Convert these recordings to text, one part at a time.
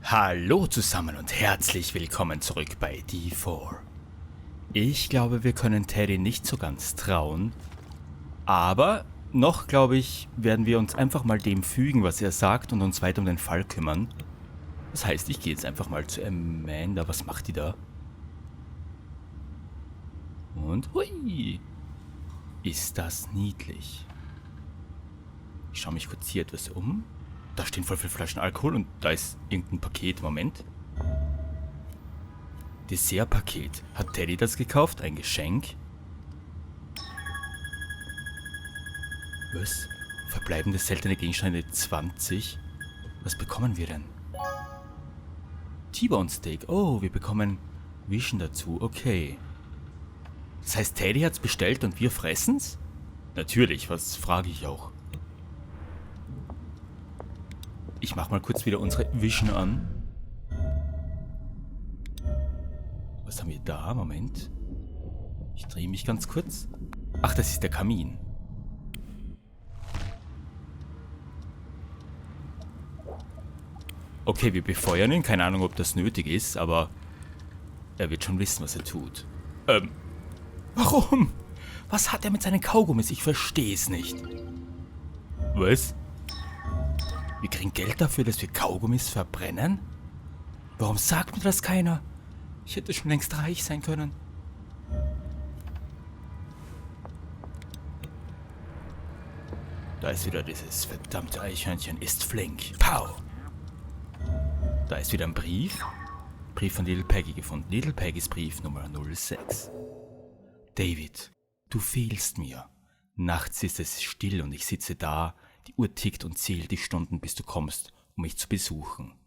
Hallo zusammen und herzlich willkommen zurück bei D4. Ich glaube, wir können Teddy nicht so ganz trauen, aber noch, glaube ich, werden wir uns einfach mal dem fügen, was er sagt und uns weiter um den Fall kümmern. Das heißt, ich gehe jetzt einfach mal zu Amanda. Was macht die da? Und hui! Ist das niedlich. Ich schaue mich kurz hier etwas um. Da stehen voll viele Flaschen Alkohol und da ist irgendein Paket. Moment. Dessertpaket. Hat Teddy das gekauft? Ein Geschenk? Was? Verbleibende seltene Gegenstände 20? Was bekommen wir denn? T-Bone Steak. Oh, wir bekommen Vision dazu. Okay. Das heißt, Teddy hat's bestellt und wir fressen's? Natürlich, was frage ich auch. Ich mach mal kurz wieder unsere Vision an. Was haben wir da? Moment. Ich drehe mich ganz kurz. Ach, das ist der Kamin. Okay, wir befeuern ihn. Keine Ahnung, ob das nötig ist, aber er wird schon wissen, was er tut. Warum? Was hat er mit seinen Kaugummis? Ich verstehe es nicht. Was? Wir kriegen Geld dafür, dass wir Kaugummis verbrennen? Warum sagt mir das keiner? Ich hätte schon längst reich sein können. Da ist wieder dieses verdammte Eichhörnchen. Ist flink. Pow! Da ist wieder ein Brief. Brief von Little Peggy gefunden. Little Peggys Brief Nummer 06. David, du fehlst mir. Nachts ist es still und ich sitze da. Die Uhr tickt und zählt die Stunden, bis du kommst, um mich zu besuchen.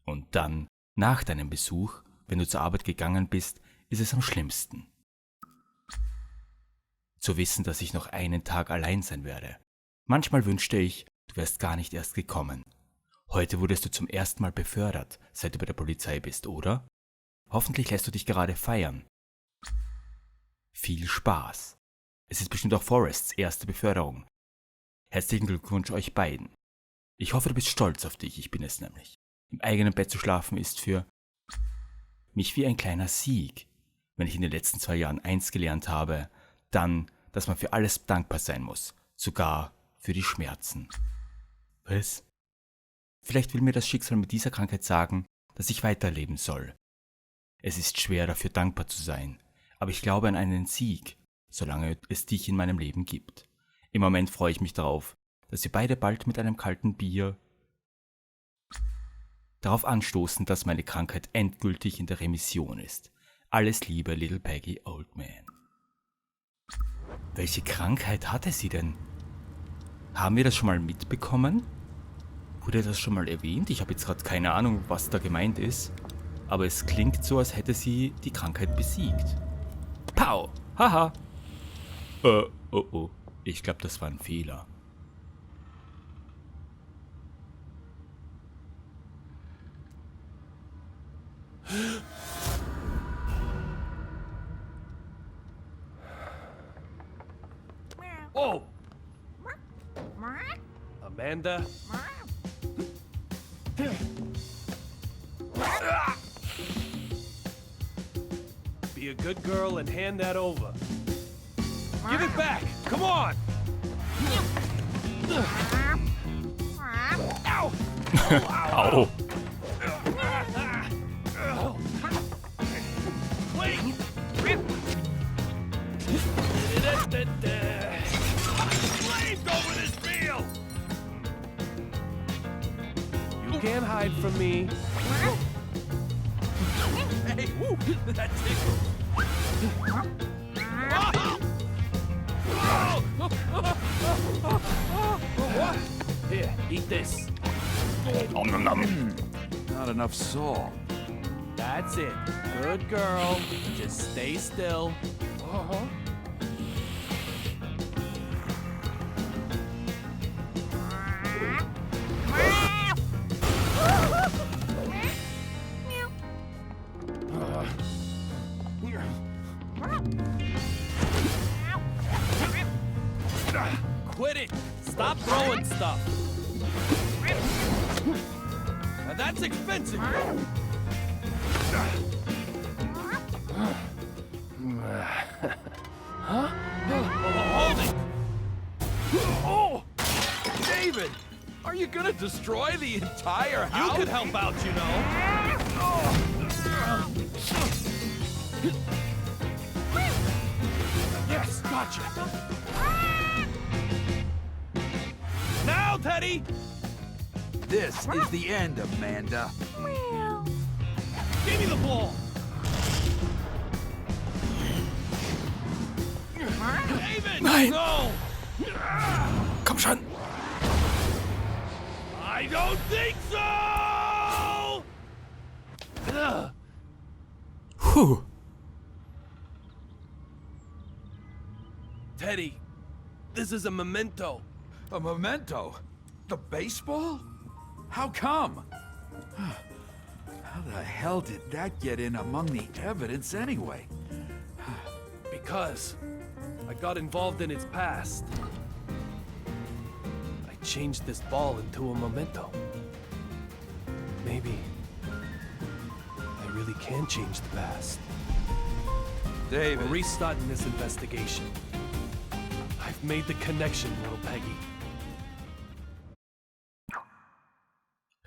Und dann, nach deinem Besuch, wenn du zur Arbeit gegangen bist, ist es am schlimmsten. Zu wissen, dass ich noch einen Tag allein sein werde. Manchmal wünschte ich, du wärst gar nicht erst gekommen. Heute wurdest du zum ersten Mal befördert, seit du bei der Polizei bist, oder? Hoffentlich lässt du dich gerade feiern. Viel Spaß. Es ist bestimmt auch Forrests erste Beförderung. Herzlichen Glückwunsch euch beiden. Ich hoffe, du bist stolz auf dich, ich bin es nämlich. Im eigenen Bett zu schlafen ist für mich wie ein kleiner Sieg. Wenn ich in den letzten 2 Jahren eins gelernt habe, dann, dass man für alles dankbar sein muss, sogar für die Schmerzen. Was? Vielleicht will mir das Schicksal mit dieser Krankheit sagen, dass ich weiterleben soll. Es ist schwer, dafür dankbar zu sein, aber ich glaube an einen Sieg, solange es dich in meinem Leben gibt. Im Moment freue ich mich darauf, dass wir beide bald mit einem kalten Bier darauf anstoßen, dass meine Krankheit endgültig in der Remission ist. Alles Liebe, Little Peggy, Old Man. Welche Krankheit hatte sie denn? Haben wir das schon mal mitbekommen? Wurde das schon mal erwähnt? Ich habe jetzt gerade keine Ahnung, was da gemeint ist. Aber es klingt so, als hätte sie die Krankheit besiegt. Pow! Haha! Oh. Ich glaube, das war ein Fehler. Whoa! Amanda? Be a good girl and hand that over. Give it back! Come on! Ow! Au! Wait! Flames over this field! You can't hide from me. Hey, woo! That tickled. What? Here, eat this. Not enough salt. That's it. Good girl. Just stay still. Quit it! Stop throwing stuff! That's expensive! Huh? Hold it! Oh! David! Are you gonna destroy the entire house? You could help out, you know. Yes, gotcha. Now, Teddy! This is the end, Amanda. Give me the ball! David! Nein! No! Komm schon! I don't think so! Ugh. Puh. Teddy, this is a memento. A memento? The baseball? How come? How the hell did that get in among the evidence anyway? Because I got involved in its past. I changed this ball into a memento. Maybe I really can change the past. David. We're restarting this investigation. I've made the connection, little Peggy.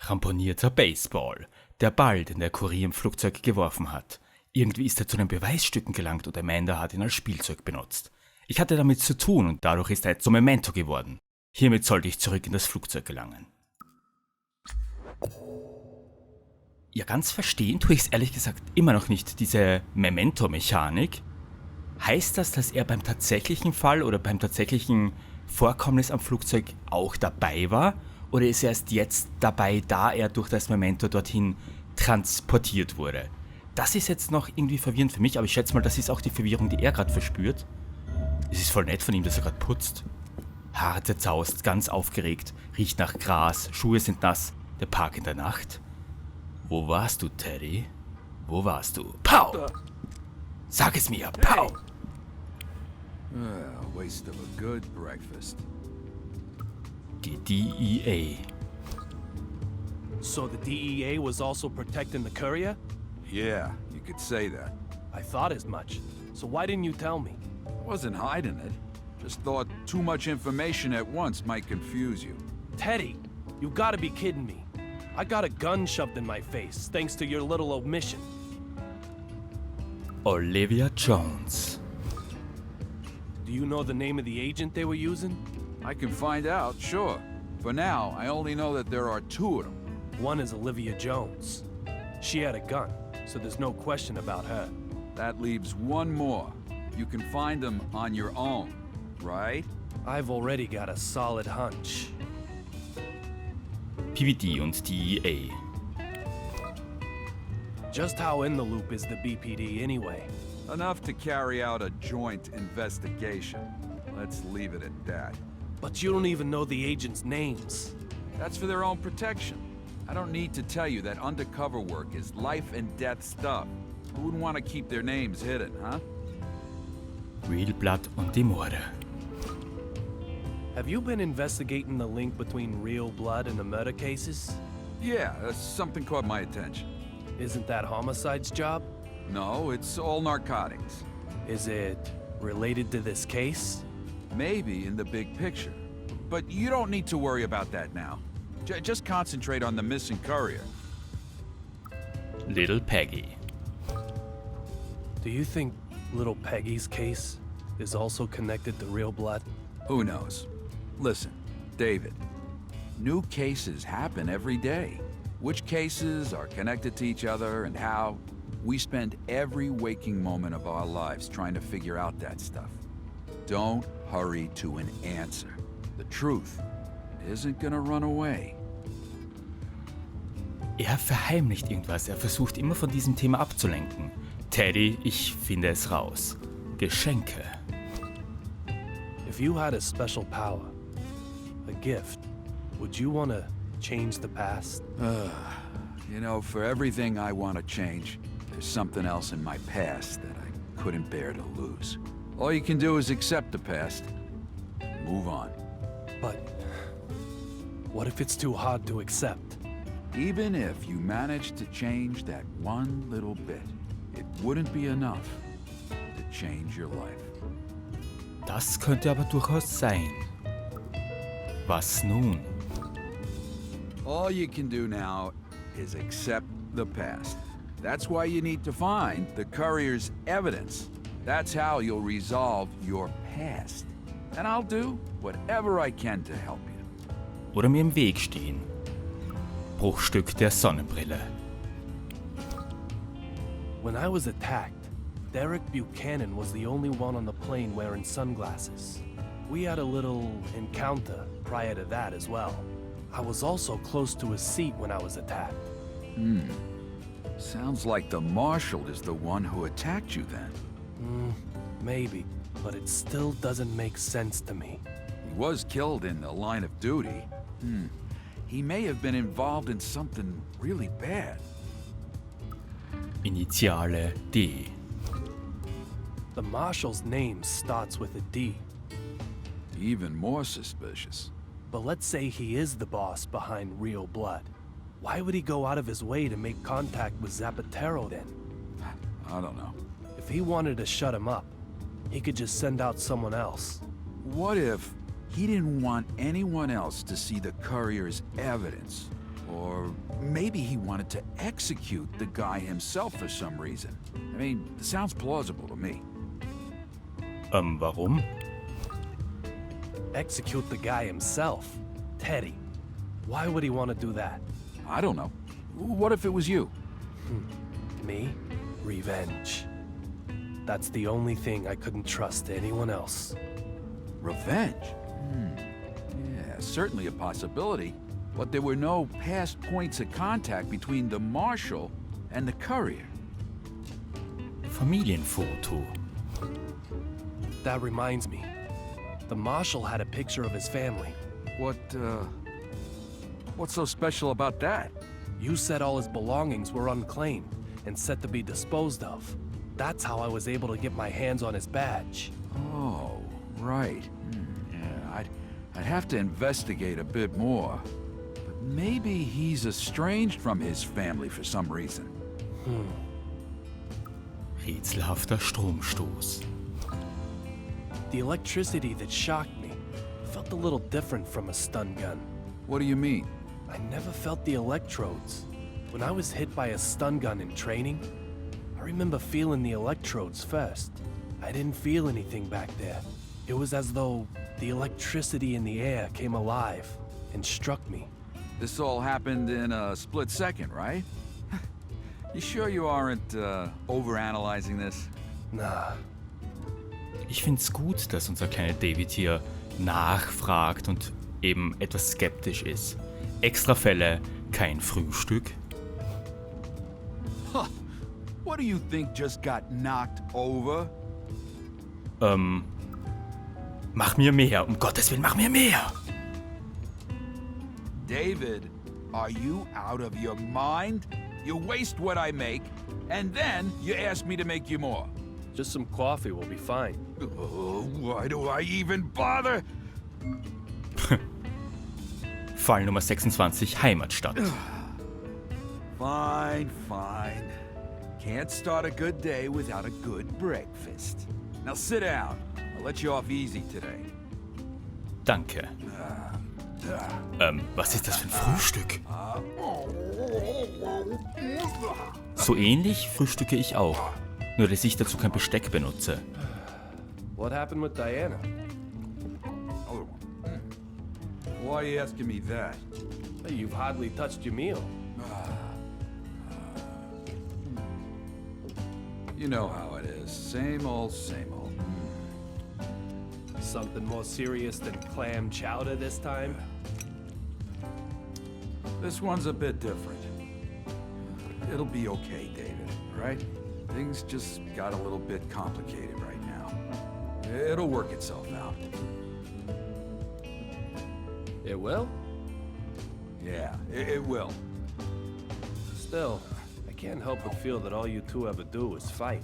Ramponierter Baseball. Der Ball, den der Kurier im Flugzeug geworfen hat. Irgendwie ist er zu den Beweisstücken gelangt und Amanda hat ihn als Spielzeug benutzt. Ich hatte damit zu tun und dadurch ist er zum Memento geworden. Hiermit sollte ich zurück in das Flugzeug gelangen. Ja, ganz verstehen tue ich es ehrlich gesagt immer noch nicht, diese Memento-Mechanik. Heißt das, dass er beim tatsächlichen Fall oder beim tatsächlichen Vorkommnis am Flugzeug auch dabei war? Oder ist er erst jetzt dabei, da er durch das Memento dorthin transportiert wurde? Das ist jetzt noch irgendwie verwirrend für mich, aber ich schätze mal, das ist auch die Verwirrung, die er gerade verspürt. Es ist voll nett von ihm, dass er gerade putzt. Haare zerzaust, ganz aufgeregt, riecht nach Gras, Schuhe sind nass, der Park in der Nacht. Wo warst du, Teddy? Wo warst du? Pow! Sag es mir, pow! Waste of a good breakfast. Die DEA. So the DEA was also protecting the courier? Yeah, you could say that. I thought as much. So why didn't you tell me? I wasn't hiding it. Just thought too much information at once might confuse you. Teddy, you gotta be kidding me. I got a gun shoved in my face thanks to your little omission. Olivia Jones. Do you know the name of the agent they were using? I can find out, sure. For now, I only know that there are two of them. One is Olivia Jones. She had a gun, so there's no question about her. That leaves one more. You can find them on your own, right? I've already got a solid hunch. PBD und DEA. Just how in the loop is the BPD anyway? Enough to carry out a joint investigation. Let's leave it at that. But you don't even know the agents' names. That's for their own protection. I don't need to tell you that undercover work is life and death stuff. Who wouldn't want to keep their names hidden, huh? Real Blood und die Morde. Have you been investigating the link between Real Blood and the murder cases? Yeah, something caught my attention. Isn't that Homicide's job? No, it's all narcotics. Is it related to this case? Maybe in the big picture. But you don't need to worry about that now. Just concentrate on the missing courier. Little Peggy. Do you think little Peggy's case is also connected to Real Blood? Who knows? Listen, David, new cases happen every day. Which cases are connected to each other and how? We spend every waking moment of our lives trying to figure out that stuff. Don't hurry to an answer. The truth isn't gonna run away. Er verheimlicht irgendwas, er versucht immer von diesem Thema abzulenken. Teddy, ich finde es raus. Geschenke. If you had a special power, a gift, would you want to change the past? You know, for everything I want to change, there's something else in my past that I couldn't bear to lose. All you can do is accept the past, and move on. But what if it's too hard to accept? Even if you managed to change that one little bit, it wouldn't be enough to change your life. Das könnte aber durchaus sein. Was nun? All you can do now is accept the past. That's why you need to find the courier's evidence. That's how you'll resolve your past. And I'll do whatever I can to help you. Oder mir im Weg stehen. Bruchstück der Sonnenbrille. When I was attacked, Derek Buchanan was the only one on the plane wearing sunglasses. We had a little encounter prior to that as well. I was also close to his seat when I was attacked. Sounds like the marshal is the one who attacked you then. Maybe, but it still doesn't make sense to me. He was killed in the line of duty. He may have been involved in something really bad. Initiale D. The marshal's name starts with a D. Even more suspicious. But let's say he is the boss behind Real Blood. Why would he go out of his way to make contact with Zapatero then? I don't know. If he wanted to shut him up, he could just send out someone else. What if he didn't want anyone else to see the courier's evidence? Or maybe he wanted to execute the guy himself for some reason. I mean, it sounds plausible to me. Warum? Execute the guy himself? Teddy. Why would he want to do that? I don't know. What if it was you? Me? Revenge. That's the only thing I couldn't trust anyone else. Revenge? Yeah, certainly a possibility. But there were no past points of contact between the marshal and the courier. Familienfoto. That reminds me. The marshal had a picture of his family. What's so special about that? You said all his belongings were unclaimed and set to be disposed of. That's how I was able to get my hands on his badge. Oh, right. Yeah, I'd have to investigate a bit more. But maybe he's estranged from his family for some reason. Rätselhafter Stromstoß. The electricity that shocked me felt a little different from a stun gun. What do you mean? I never felt the electrodes. When I was hit by a stun gun in training, I remember feeling the electrodes first. I didn't feel anything back there. It was as though the electricity in the air came alive and struck me. This all happened in a split second, right? You sure you aren't overanalyzing this? Nah. Ich find's gut, dass unser kleiner David hier nachfragt und eben etwas skeptisch ist. Extra Fälle, kein Frühstück. Huh. What do you think just got knocked over? Mach mir mehr, um Gottes Willen, mach mir mehr! David, are you out of your mind? You waste what I make, and then you ask me to make you more. Just some coffee will be fine. Oh, why do I even bother? Fall Nummer 26, Heimatstadt. Fine, fine. Can't start a good day without a good breakfast. Now sit down. I'll let you off easy today. Danke. Was ist das für ein Frühstück? So ähnlich frühstücke ich auch. Nur, dass ich dazu kein Besteck benutze. What happened with Diana? Why are you asking me that? You've hardly touched your meal. You know how it is. Same old, same old. Something more serious than clam chowder this time? This one's a bit different. It'll be okay, David, right? Things just got a little bit complicated right now. It'll work itself out. It will? Yeah, it will. Still, I can't help but feel that all you two ever do is fight.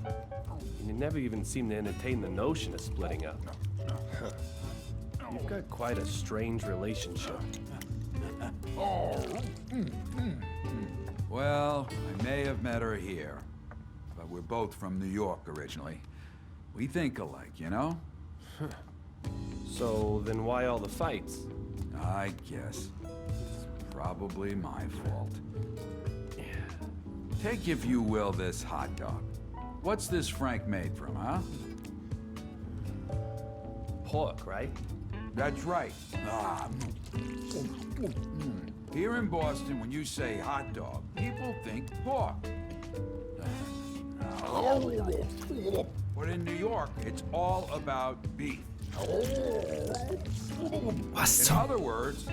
And you never even seem to entertain the notion of splitting up. You've got quite a strange relationship. Well, I may have met her here, but we're both from New York originally. We think alike, you know? So then why all the fights? I guess. It's probably my fault. Take, if you will, this hot dog. What's this Frank made from, huh? Pork, right? That's right. Here in Boston, when you say hot dog, people think pork. But in New York, it's all about beef. Was In zum... other words,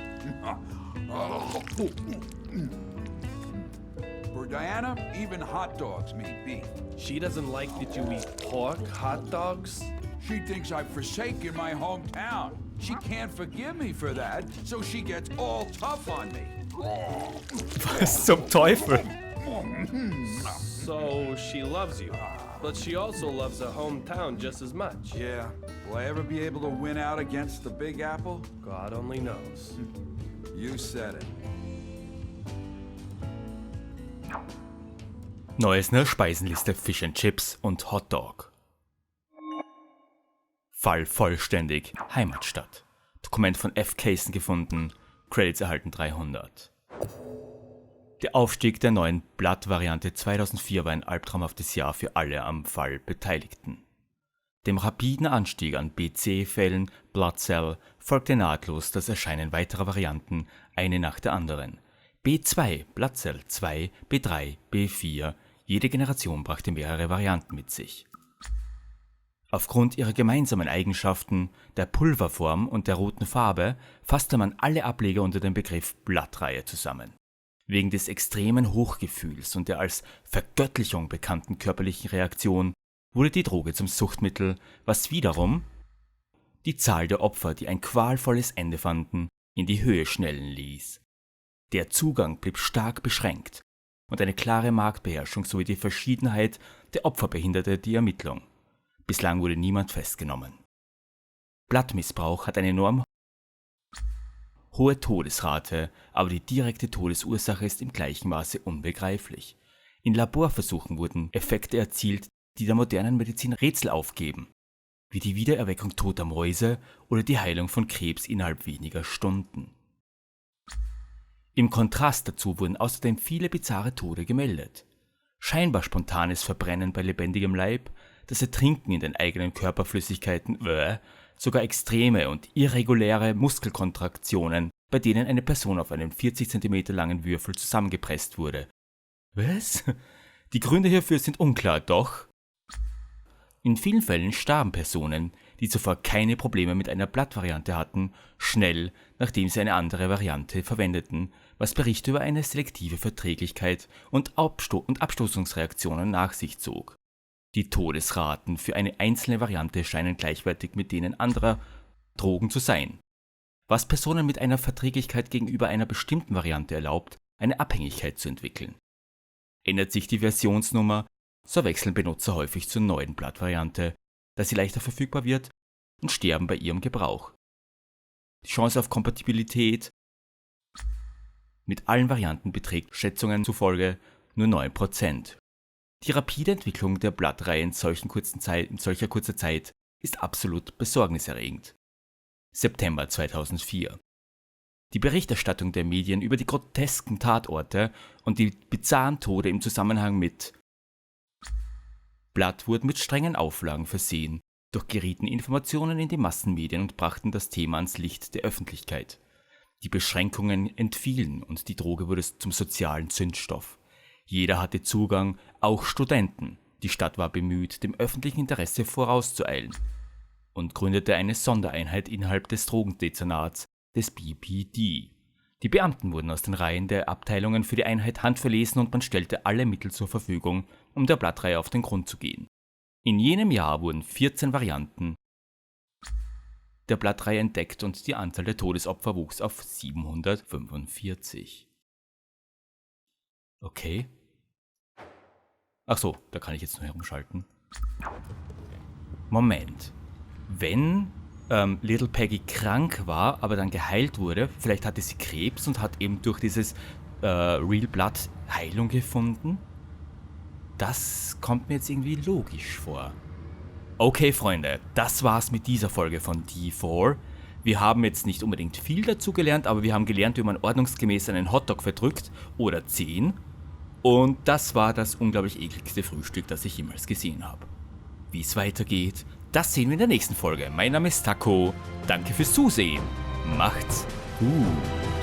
for Diana, even hot dogs mean beef. She doesn't like that you eat pork hot dogs? She thinks I've forsaken my hometown. She can't forgive me for that, so she gets all tough on me. Was zum Teufel? So she loves you, but she also loves her hometown just as much. Yeah, will I ever be able to win out against the Big Apple? God only knows. You said it. Neues in der Speisenliste Fish and Chips und Hot Dog. Fall vollständig, Heimatstadt. Dokument von F. Casson gefunden, Credits erhalten 300. Der Aufstieg der neuen Blatt-Variante 2004 war ein albtraumhaftes Jahr für alle am Fall Beteiligten. Dem rapiden Anstieg an BC-Fällen Blood Cell folgte nahtlos das Erscheinen weiterer Varianten, eine nach der anderen. B2, Blood Cell 2, B3, B4, jede Generation brachte mehrere Varianten mit sich. Aufgrund ihrer gemeinsamen Eigenschaften, der Pulverform und der roten Farbe fasste man alle Ableger unter dem Begriff Blattreihe zusammen. Wegen des extremen Hochgefühls und der als Vergöttlichung bekannten körperlichen Reaktion wurde die Droge zum Suchtmittel, was wiederum die Zahl der Opfer, die ein qualvolles Ende fanden, in die Höhe schnellen ließ. Der Zugang blieb stark beschränkt und eine klare Marktbeherrschung sowie die Verschiedenheit der Opfer behinderte die Ermittlung. Bislang wurde niemand festgenommen. Blattmissbrauch hat eine enorm hohe Todesrate, aber die direkte Todesursache ist im gleichen Maße unbegreiflich. In Laborversuchen wurden Effekte erzielt, die der modernen Medizin Rätsel aufgeben, wie die Wiedererweckung toter Mäuse oder die Heilung von Krebs innerhalb weniger Stunden. Im Kontrast dazu wurden außerdem viele bizarre Tode gemeldet. Scheinbar spontanes Verbrennen bei lebendigem Leib, das Ertrinken in den eigenen Körperflüssigkeiten, sogar extreme und irreguläre Muskelkontraktionen, bei denen eine Person auf einen 40 cm langen Würfel zusammengepresst wurde. Was? Die Gründe hierfür sind unklar, doch in vielen Fällen starben Personen, die zuvor keine Probleme mit einer Blattvariante hatten, schnell, nachdem sie eine andere Variante verwendeten, was Berichte über eine selektive Verträglichkeit und Abstoßungsreaktionen nach sich zog. Die Todesraten für eine einzelne Variante scheinen gleichwertig mit denen anderer Drogen zu sein, was Personen mit einer Verträglichkeit gegenüber einer bestimmten Variante erlaubt, eine Abhängigkeit zu entwickeln. Ändert sich die Versionsnummer, so wechseln Benutzer häufig zur neuen Blattvariante, da sie leichter verfügbar wird, und sterben bei ihrem Gebrauch. Die Chance auf Kompatibilität mit allen Varianten beträgt Schätzungen zufolge nur 9%. Die rapide Entwicklung der Blattreihe in solcher kurzer Zeit ist absolut besorgniserregend. September 2004. Die Berichterstattung der Medien über die grotesken Tatorte und die bizarren Tode im Zusammenhang mit Blatt wurden mit strengen Auflagen versehen, doch gerieten Informationen in die Massenmedien und brachten das Thema ans Licht der Öffentlichkeit. Die Beschränkungen entfielen und die Droge wurde zum sozialen Zündstoff. Jeder hatte Zugang, auch Studenten. Die Stadt war bemüht, dem öffentlichen Interesse vorauszueilen und gründete eine Sondereinheit innerhalb des Drogendezernats, des BPD. Die Beamten wurden aus den Reihen der Abteilungen für die Einheit handverlesen und man stellte alle Mittel zur Verfügung, um der Blattreihe auf den Grund zu gehen. In jenem Jahr wurden 14 Varianten der Blattreihe entdeckt und die Anzahl der Todesopfer wuchs auf 745. Okay. Ach so, da kann ich jetzt nur herumschalten. Moment. Wenn Little Peggy krank war, aber dann geheilt wurde, vielleicht hatte sie Krebs und hat eben durch dieses Real Blood Heilung gefunden. Das kommt mir jetzt irgendwie logisch vor. Okay, Freunde, das war's mit dieser Folge von D4. Wir haben jetzt nicht unbedingt viel dazu gelernt, aber wir haben gelernt, wie man ordnungsgemäß einen Hotdog verdrückt oder 10. Und das war das unglaublich ekligste Frühstück, das ich jemals gesehen habe. Wie es weitergeht, das sehen wir in der nächsten Folge. Mein Name ist Taco. Danke fürs Zusehen. Macht's gut.